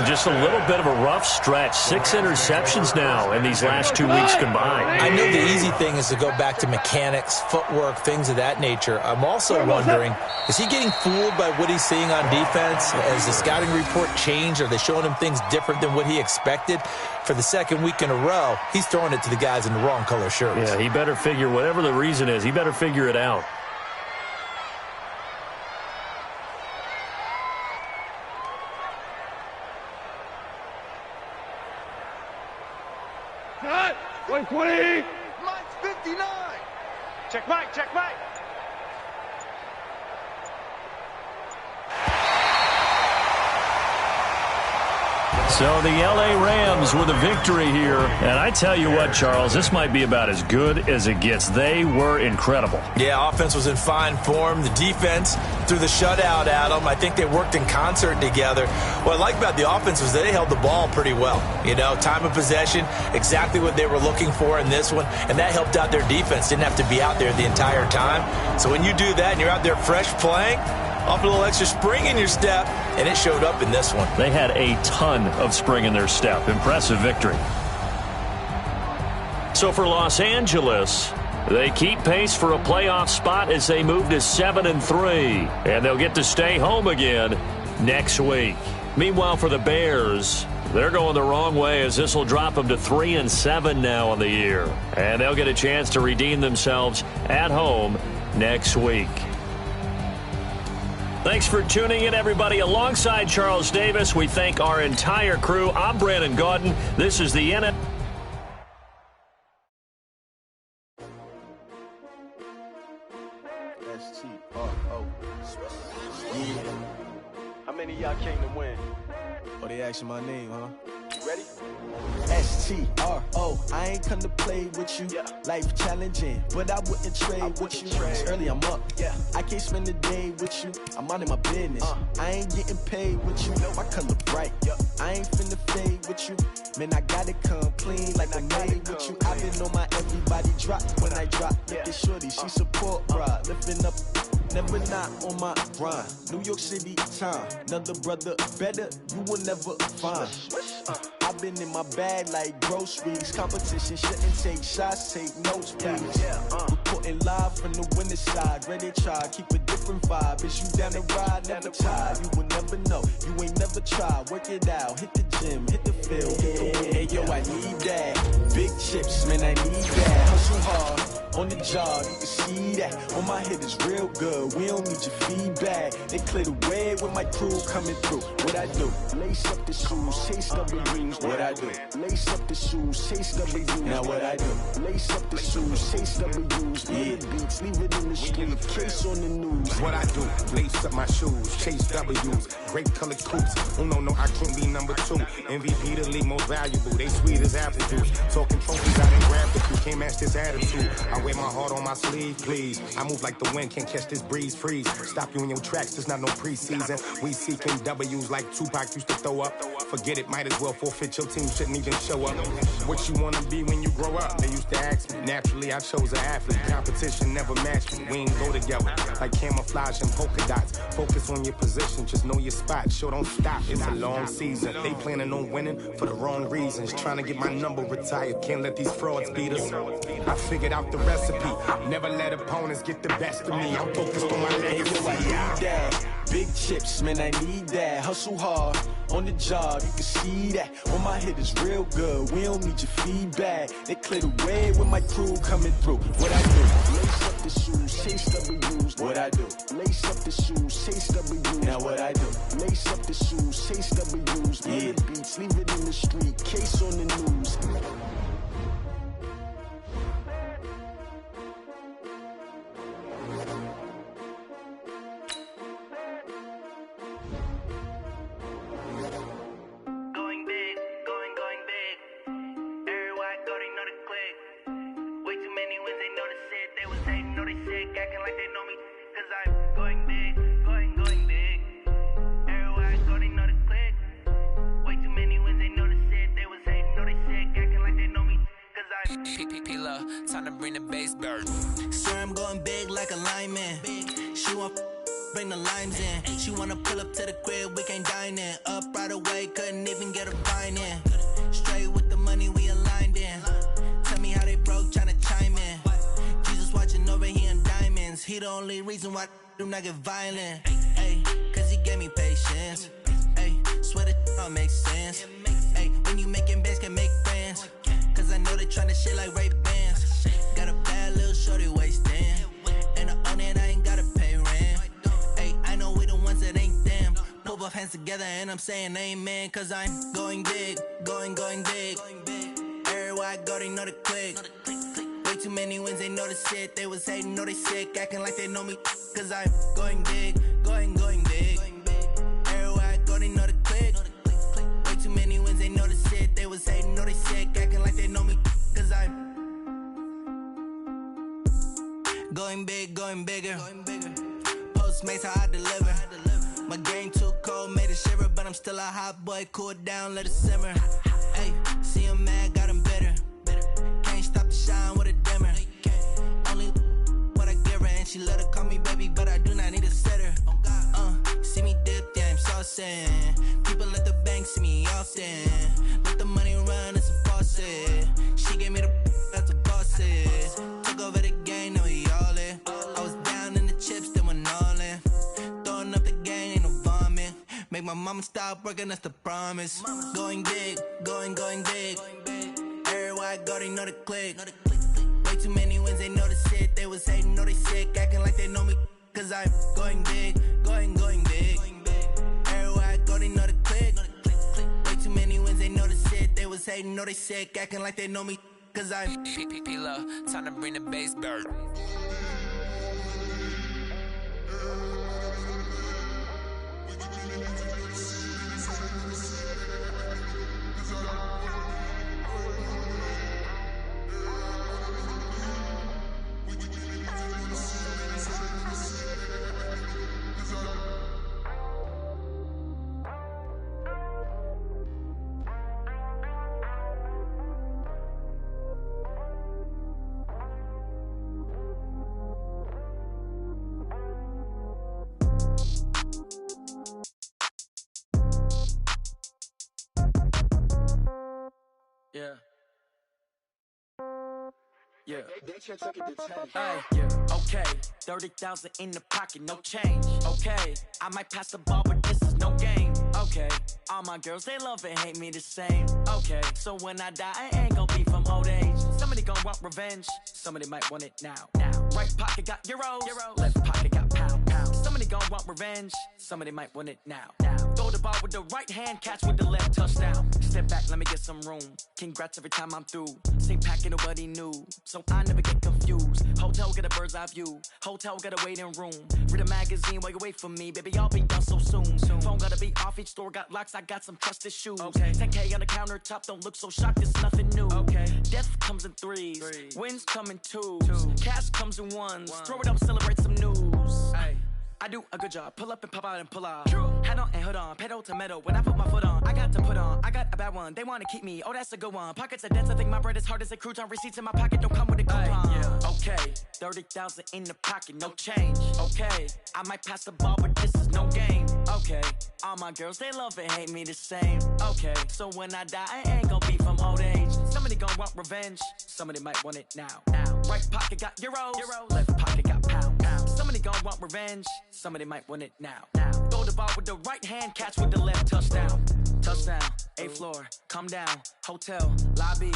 Just a little bit of a rough stretch. 6 interceptions now in these last 2 weeks combined. I know the easy thing is to go back to mechanics, footwork, things of that nature. I'm also wondering, is he getting fooled by what he's seeing on defense? Has the scouting report changed? Are they showing him things different than what he expected? For the second week in a row, he's throwing it to the guys in the wrong color shirts. Yeah, he better figure, whatever the reason is, he better figure it out. Cut! 120! Mike's 59. Check Mike, check Mike. So the L.A. Rams with a victory here. And I tell you what, Charles, this might be about as good as it gets. They were incredible. Yeah, offense was in fine form. The defense threw the shutout at them. I think they worked in concert together. What I like about the offense was they held the ball pretty well. You know, time of possession, exactly what they were looking for in this one. And that helped out their defense. Didn't have to be out there the entire time. So when you do that and you're out there fresh playing, off a little extra spring in your step, and it showed up in this one. They had a ton of spring in their step. Impressive victory. So for Los Angeles, they keep pace for a playoff spot as they move to 7-3, and they'll get to stay home again next week. Meanwhile, for the Bears, they're going the wrong way as this will drop them to 3-7 now on the year, and they'll get a chance to redeem themselves at home next week. Thanks for tuning in, everybody. Alongside Charles Davis, we thank our entire crew. I'm Brandon Gaudin. This is the NFL. How many of y'all came to win? Oh, they asking my name, huh? You ready? S-T-R-O, I ain't come to play with you. Yeah. Life challenging, but I wouldn't trade with you. It's early, I'm up. Yeah. I can't spend the day with you. I'm minding my business. I ain't getting paid with you. My color bright. Yeah. I ain't finna fade with you. Man, I gotta come clean like I'm made with you. I've been on my everybody drop when I drop. Look at shorty, she support ride. Lifting up, never not on my grind. New York City time. Another brother better, you will never find. I've been in my bag like groceries. Competition shouldn't take shots, take notes, please. Reporting live from the winning side. Ready to try, keep a different vibe. Is you down the ride, never tired. You will never know, you ain't never tried. Work it out, hit the gym, hit the field, hit the win. Hey yo, I need that. Big chips, man, I need that. Hustle hard. On the job, you can see that. On my head is real good. We don't need your feedback. They clear the way with my crew coming through. What I do? Lace up the shoes, chase W's. What I do? Lace up the shoes, chase W's. Now what I do? Lace up the shoes, chase W's. Yeah, beats, leave it in the street. Case on the news. What I do? Lace up my shoes, chase W's. Great colored coops. Oh no, I can't be number 2. MVP the league most valuable. They sweet as apple juice. Talking trophies, I didn't grab the crew. Can't match this attitude. I wear my heart on my sleeve, please. I move like the wind, can't catch this breeze, freeze. Stop you in your tracks, there's not no preseason. We seeking W's like Tupac used to throw up. Forget it, might as well forfeit. Your team shouldn't even show up. What you wanna be when you grow up? They used to ask me. Naturally, I chose an athlete. Competition never matched me. We ain't go together like camouflage and polka dots. Focus on your position, just know your spot. Show don't stop, it's a long season. They planning on winning for the wrong reasons. Trying to get my number retired, can't let these frauds beat us. I figured out the recipe. Never let opponents get the best of me. I'm focused on my legacy. big chips, man, I need that. Hustle hard on the job, you can see that. On my head is real good, we don't need your feedback. They clear the way with my crew coming through. What I do? Lace up the shoes, chase W's. What I do? Lace up the shoes, chase W's. Now what I do? Lace up the shoes, chase W's. Yeah. The beats, leave it in the street, case on the news. Time to bring the bass bird. Sir, I'm going big like a lineman. She want bring the limes in. She wanna pull up to the crib, we can't dine in. Up right away, couldn't even get a vine in. Straight with the money we aligned in. Tell me how they broke, tryna chime in. Jesus watching over here in diamonds. He the only reason why I do not get violent. Ay, cause he gave me patience. Ay, swear that all makes sense. Ay, when you making bands, can make friends. Cause I know they tryna shit like Ray-Bans. Got a bad little shorty wasting. And I own it, I ain't gotta pay rent. Ay, I know we the ones that ain't them. Put both hands together and I'm saying amen. Cause I'm going big, going big. Everywhere I go, they know the click. Way too many wins, they know the shit. They was hating, know they sick, acting like they know me. Cause I'm going big, going big. Everywhere I go, they know the click. Way too many wins, they know the shit. They was hating, know they sick, acting like they know me. Cause I'm going big, going bigger. Postmates how I deliver. My game too cold, made it shiver. But I'm still a hot boy, cool it down, let it simmer. Hey, see him mad, got him bitter. Can't stop the shine with a dimmer. Only what I give her, and she let her call me baby, but I do not need a sitter. See me dip, yeah, I'm saucing. People at the bank see me often. Let the money run, it's a faucet. She gave me the that's a faucet. Took over the game, now we all in. I was down in the chips, then went all in. Throwing up the game, ain't no vomit. Make my mama stop working, that's the promise. Going big, going big. Everywhere I go, they know the click. Way too many wins, they know the shit. They was hating, know they sick, acting like they know me. Cause I'm going big, going big. Everywhere I go, they know the click. Way too many wins, they know the shit. They was hating, know they sick, acting like they know me. Cause I'm P-P-P-Love, time to bring the bass bird. Yeah. Hey, yeah. Okay, 30,000 in the pocket, no change. Okay, I might pass the ball, but this is no game. Okay, all my girls, they love and hate me the same. Okay, so when I die, I ain't gon' be from old age. Somebody gon' want revenge, somebody might want it now. Right pocket got euros, left pocket got pound. Somebody gon' want revenge, somebody might want it now. Throw the ball with the right hand, catch with the left, touchdown. Step back, let me get some room. Congrats every time I'm through. Same packet, nobody knew, so I never get confused. Hotel get a bird's eye view, hotel got a waiting room. Read a magazine while you wait for me, baby, I'll be done so soon. Phone gotta be off, each store got locks, I got some trusted shoes. 10K on the countertop, don't look so shocked, it's nothing new. Death comes in threes, wins come in twos. Cash comes in ones, throw it up, celebrate some news. I do a good job, pull up and pop out and pull out. Head on and hood on, pedal to metal. When I put my foot on, I got to put on. I got a bad one, they wanna keep me, oh that's a good one. Pockets are dense, I think my bread is hard as a crouton. Receipts in my pocket don't come with a coupon. Okay, 30,000 in the pocket, no change. Okay, I might pass the ball, but this is no game. Okay, all my girls, they love and hate me the same. Okay, so when I die, I ain't gon' be from old age. Somebody gon' want revenge, somebody might want it now. Right pocket got euros, left pocket got pound. Somebody gon' want revenge, somebody might want it now. Throw the ball with the right hand, catch with the left, touchdown. Touchdown, 8th floor, come down, hotel, lobby.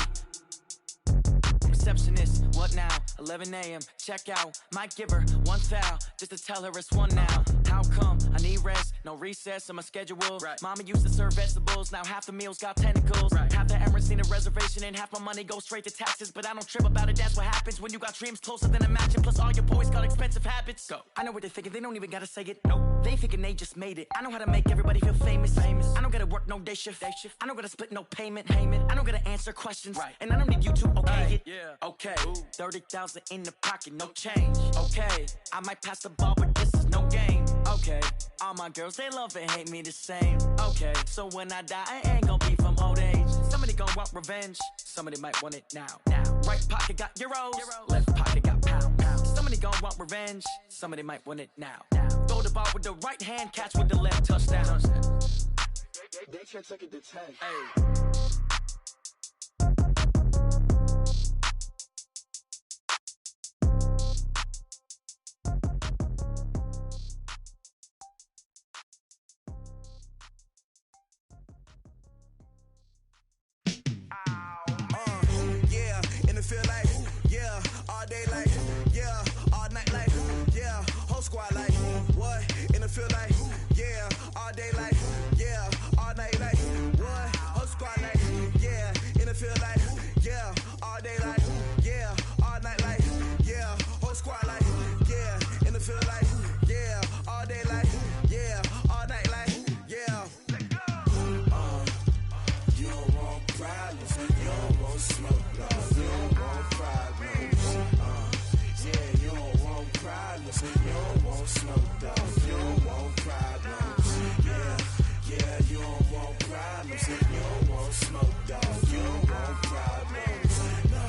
Receptionist, what now? 11 a.m., check out. Might give her one foul, just to tell her it's one now. How come? I need rest, no recess on my schedule. Right. Mama used to serve vegetables, now half the meals got tentacles. Right. Half the Emirates need a reservation and half my money goes straight to taxes. But I don't trip about it, that's what happens when you got dreams closer than a mansion. Plus all your boys got expensive habits. Go. I know what they're thinking, they don't even gotta say it. Nope. They thinking they just made it. I know how to make everybody feel famous. I don't gotta work no day shift. I don't gotta split no payment. I don't gotta answer questions. Right. And I don't need you to okay it. Yeah. Okay, 30,000 in the pocket, no change. Okay, I might pass the ball, but this is no game. Okay, all my girls, they love and hate me the same. Okay, so when I die, I ain't gon' be from old age. Somebody gon' want revenge, somebody might want it now. Right pocket got euros, left pocket got pound. Somebody gon' want revenge, somebody might want it now. Throw the ball with the right hand, catch with the left, touchdown. They can't take it to 10. Hey. Feel like, yeah, all day like, yeah, all night like, yeah, whole squad like, what? And it feel like, yeah, all day like, yeah, all night like, what? Whole squad like, yeah, and it feel like, yeah, all day like, yeah, all night like, yeah, whole squad like, yeah, and it feel like, yeah, all day like, yeah, all night like, yeah. You don't want problems, you don't want smoke, love. You don't want smoke, dog. You don't want problems. Yeah, you don't want problems. You don't want smoke, dog. You don't want problems. No,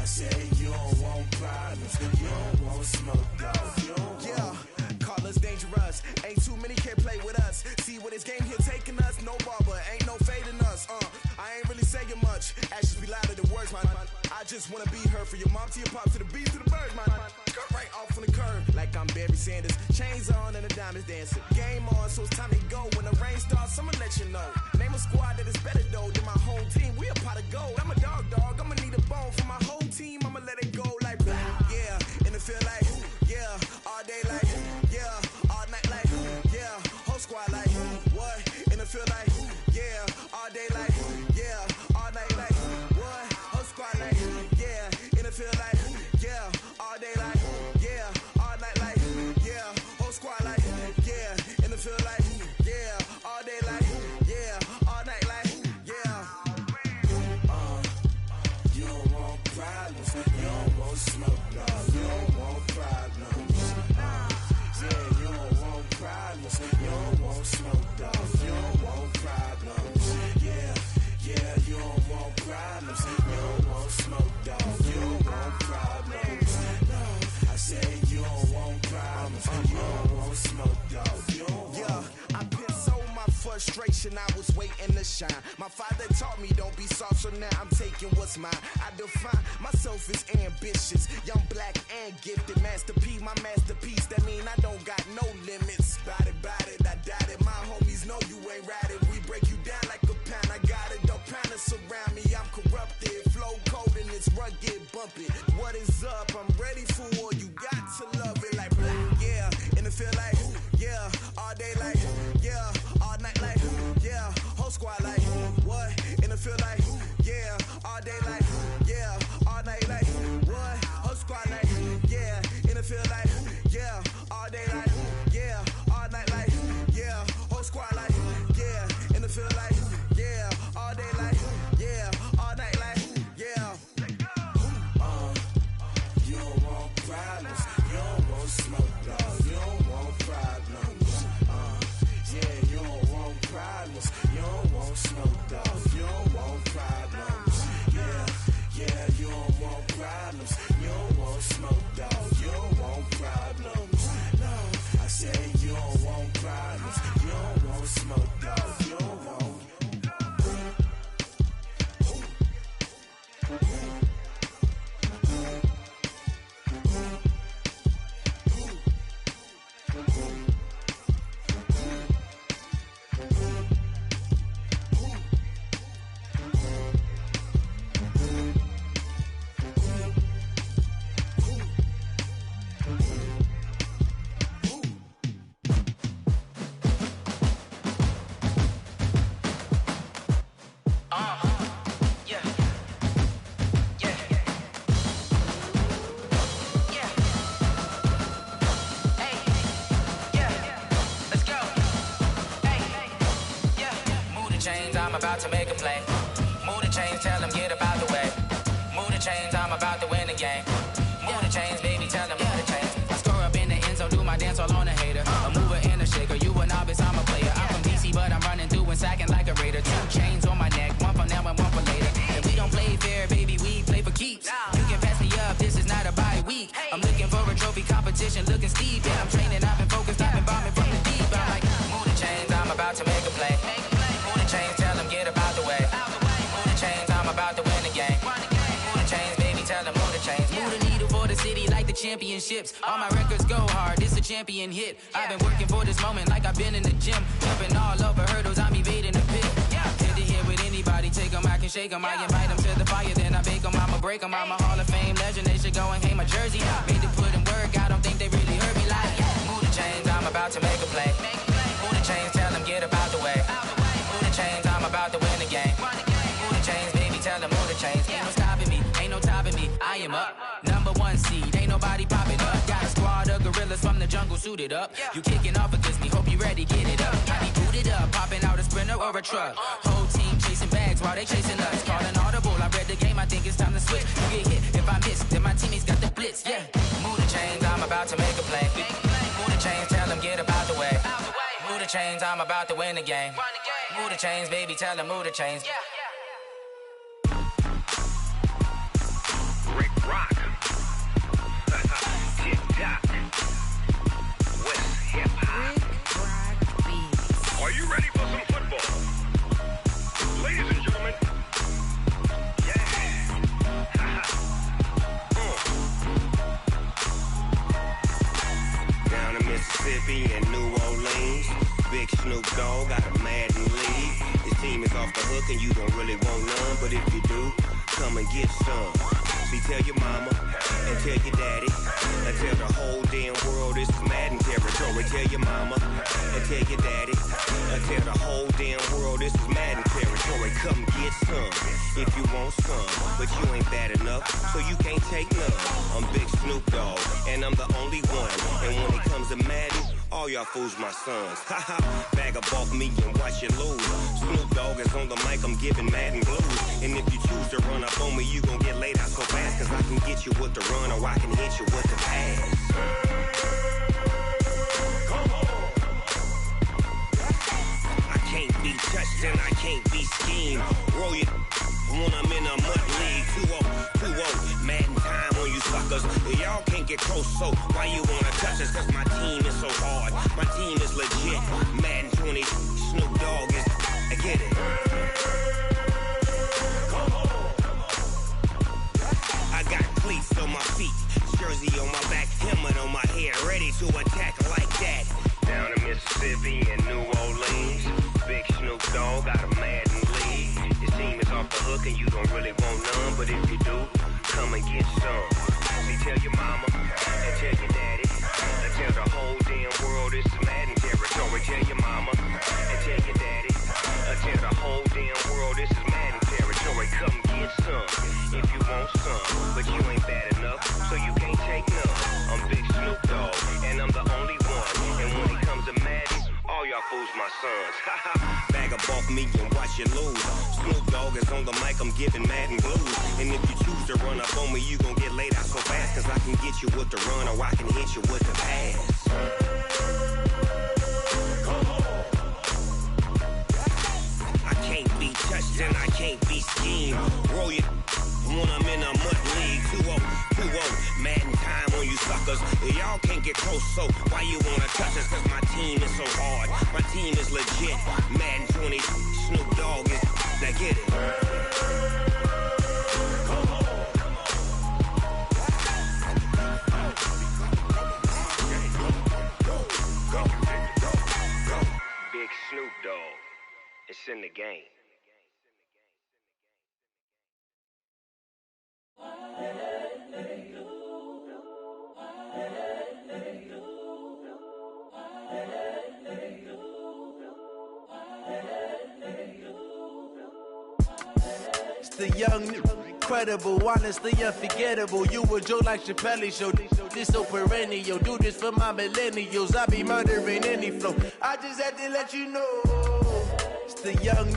I say you don't want problems. You don't want smoke, dog. Yeah, call us dangerous. Ain't too many can play with us. See what this game here taking us? No barber, ain't no fading us. I ain't really saying much. Actions be louder than words, man. I just wanna be heard from your mom to your pop to the beat to the birds, man. Cut right off on the curb, like I'm Barry Sanders. Chains on and the diamonds dancing. Game on, so it's time to go. When the rain starts, I'ma let you know. Name a squad that is better though than my whole team. We a pot of gold. I'm a dog. I'ma need a bone for my whole team. I'ma let it go like, yeah. And it feel like, yeah, all day like, yeah, all night like, yeah, whole squad like, what? And it feel like, yeah, all day like, yeah, all night like, what? Whole squad like, yeah, and it feel like, yeah, all day like, yeah, all night like, yeah, whole squad like, yeah, and it feel like, yeah, all day like, yeah, all night like, yeah. You don't want problems, you don't want smoke, no, you don't want problems. Yeah, you don't want problems, you don't want smoke, dog. You don't want problems. Yeah, you don't want problems, you don't want smoke, dog. You don't want problems. No, I say you don't want problems, you don't want smoke, dog. You don't want. Yeah, I pissed so my frustration, I was waiting to shine. My father taught me don't be soft, so now I'm taking what's mine. I define myself as ambitious, young, black, and gifted. Master P, my masterpiece, that mean I don't got no limits. Bout it, I doubt it. My homies know you ain't ratted. We break you down like a pound. I got it, don't panic surround me. I'm corrupted, flow cold and it's rugged, bumpy. What is up? I'm ready for war. You got to love it like black, yeah. And it feel like, yeah, all day like, yeah, all night like, yeah, whole squad like, what? And it feel like, yeah, all day like, yeah, all night like, what? Whole squad like, yeah, and it feel like, yeah, all day like, yeah, all night like, yeah, whole squad like, yeah, and it feel like, yeah, all day like, yeah, all night like, yeah. You don't want I'm about to make a play. Move the chains, tell them get about the way. Move the chains, I'm about to win the game. Move the chains, baby, tell them move the chains. I score up in the end zone, do my dance all on a hater. A mover and a shaker, you a novice, I'm a player. I'm from DC, but I'm running through and sacking like a raider. 2 chains on my neck, one for now and one for later. And we don't play fair, baby, we play for keeps. You can pass me up, this is not a bye week. I'm looking for a trophy competition, looking steep. Yeah, I'm training, I've been focused, I've been bombing from the deep. I'm like, move the chains, I'm about to make a play. Move the chains, tell them get about the way. Move the chains, I'm about to win the game. Move the chains, baby, tell them move the chains. Move the needle for the city like the championships. All my records go hard, this a champion hit. I've been working for this moment like I've been in the gym. Jumping all over hurdles, I'm evading the pit. Head to head with anybody, take them, I can shake them. I invite them to the fire, then I bake them, I'ma break them. I'm a Hall of Fame legend, they should go and hang my jersey. Made to put in work, I don't think they really heard me like, move the chains, I'm about to make a play. Move the chains, tell them get about the way. Move the chains, I'm about to win the game. Move the chains, baby, tell them move the chains. Ain't no stopping me, ain't no topping me, I am up. #1 seed, ain't nobody popping up. Got a squad of gorillas from the jungle suited up. You kicking off against me, hope you ready, get it up. I be booted up, popping out a Sprinter or a truck. Whole team chasing bags while they chasing us. Call an audible, I read the game, I think it's time to switch. You get hit, if I miss, then my teammates got the blitz, yeah. Move the chains, I'm about to make a play. Move the chains, tell them get about the way. Move the chains, I'm about to win the game. Move the chains, baby, tell them move the chains. Rick Rock. TikTok. West Hip Hop. Are you ready for some football? Ladies and gentlemen. Yeah. Down in Mississippi and New Orleans, Big Snoop Dogg got a Madden league. His team is off the hook and you don't really want none, but if you do, come and get some. See, tell your mama and tell your daddy and tell the whole damn world this is Madden territory. Tell your mama and tell your daddy and tell the whole damn world this is Madden territory. Come get some if you want some, but you ain't bad enough, so you can't take none. I'm Big Snoop Dogg and I'm the only one, and when it comes to Madden, all y'all fools my sons. Haha, bag up off me and watch you lose. Snoop Dogg is on the mic, I'm giving Madden blues. And if you choose to run up on me, you gon' get laid out so fast, cause I can get you with the run or I can hit you with the pass. I can't be touched and I can't be schemed. Roll you when I'm in a mud league. 2-0, Madden time on you suckers. Y'all can't get close, so why you wanna touch us? Cause my team is so hard, my team is legit. Madden 20, Snoop Dogg is, I get it. I got cleats on my feet, jersey on my back, helmet on my head, ready to attack like that. Down in Mississippi and New Orleans, Big Snoop Dogg got a Madden league. His team is off the hook and you don't really want none, but if you do, come and get some. See, tell your mama and tell your daddy and tell the whole damn world this is Madden territory. Tell your mama and tell your daddy and tell the whole damn world this is Madden territory. Come get some if you want some, but you ain't bad enough, so you can't take none. I'm Big Snoop Dogg and I'm the only one, and when it comes to Madden, all y'all fools my sons. Bag up off me and watch you lose. Snoop Dogg is on the mic, I'm giving Madden blues. And if you choose to run up on me, you gon' get laid out so fast, cause I can get you with the run or I can hit you with the pass. I can't be touched and I can't be schemed. Roll you when I'm in a mud league. 2-0, Madden time on you suckers. Y'all can't get close, so why you wanna touch us? Cause my team is so hard, my team is legit. Madden 20, Snoop Dogg is, now get it. Big Snoop Dogg, it's in the game. It's the young, incredible, honestly unforgettable. You a joke like Chappelle Show. This so perennial. Do this for my millennials. I be murdering any flow. I just had to let you know. It's the young,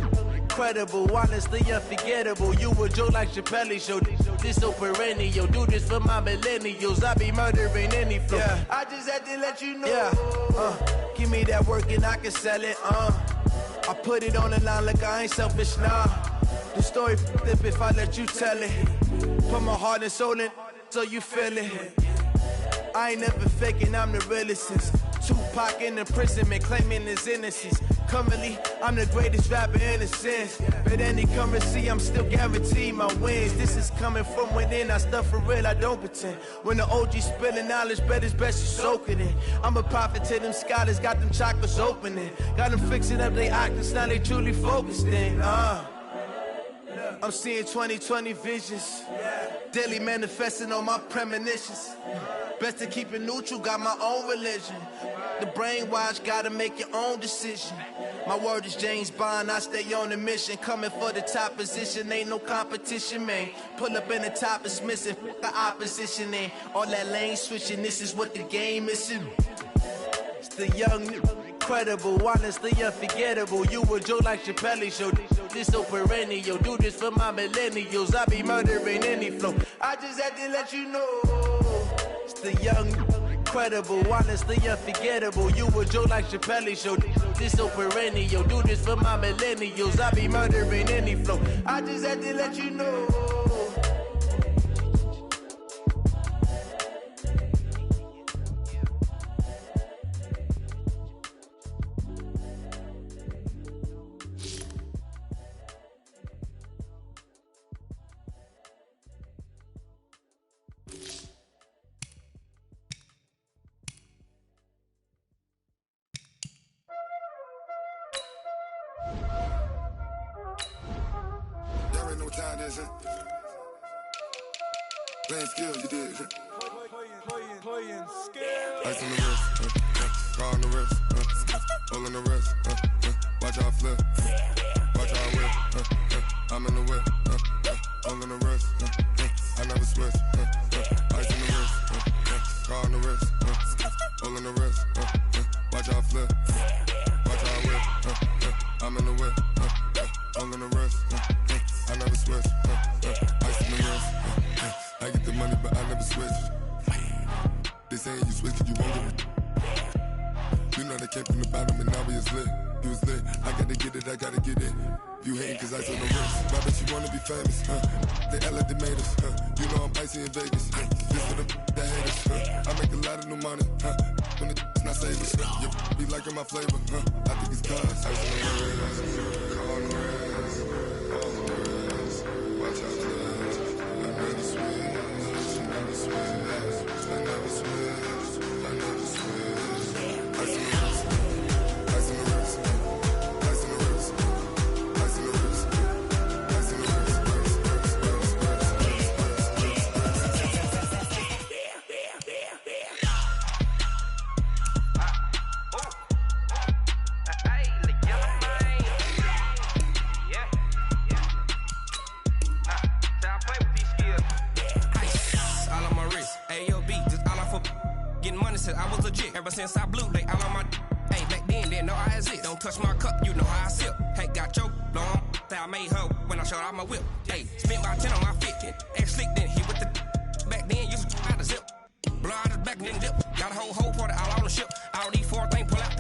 incredible, honestly unforgettable. You a joke like Chappelle Show. This so perennial. Do this for my millennials. I be murdering any flow. Yeah. I just had to let you know. Yeah. Give me that work and I can sell it. I put it on the line like I ain't selfish, nah. The story flip if I let you tell it. Put my heart and soul in so you feel it. I ain't never faking, I'm the realest since Tupac in imprisonment, claiming his innocence. Currently, I'm the greatest rapper in a sense. But any currency, I'm still guaranteed my wins. This is coming from within, I stuff for real, I don't pretend. When the OG spilling knowledge, bet it's best you soak it in. I'm a prophet to them scholars, got them chakras opening. Got them fixing up they octaves, now they truly focused in. I'm seeing 2020 visions. Daily manifesting on my premonitions. Best to keep it neutral, got my own religion. The brainwash, gotta make your own decision. My word is James Bond, I stay on a mission. Coming for the top position, ain't no competition, man. Pull up in the top, it's missing, the opposition ain't. All that lane switching, this is what the game is. It's the young, incredible, honestly unforgettable. You a joke like Chappelle Show. This so perennial. Do this for my millennials. I be murdering any flow. I just had to let you know. It's the young, incredible, honestly unforgettable. You a joke like Chappelle Show. This so perennial. Do this for my millennials. I be murdering any flow. I just had to let you know. Playing skills, you did. Playing skills. Ice on the wrist, car on the wrist, all on the wrist, watch how I flip, watch how I whip, I'm in the whip, all on the wrist, I never switch, ice on the wrist, car on the wrist, all on the wrist, watch how I flip, watch how I whip, I'm in the whip, all on the wrist, I never switch, ice on the wrist. I get the money, but I never switch. They saying you switch, you won't get it. You know they came from the bottom and now we is lit. You was lit, I gotta get it, I gotta get it. You hating cause I told the wrist. Why bet you wanna be famous, They act like they made us, You know I'm icy in Vegas, This for the that hate us, I make a lot of new money, When it's not savers, You be liking my flavor, I think it's cause. Ice on the wrist, car on the wrist, all on the wrist, watch out for this. I never switch. I never switch. I never switch. Ice on the wrist. Ice on the wrist. Ice on the wrist. Ice on the wrist. Ice on the wrist. I was legit ever since I blew. They all on my hey, back then didn't know I exist. Don't touch my cup, you know how I sip. Hey, got your long that I made her when I showed out my whip. Hey, spent my 10 on my 50. Ex slick then he with the back then used to out the zip. Blow out his back and then dip. Got a whole party all on the ship. All these 4 things pull out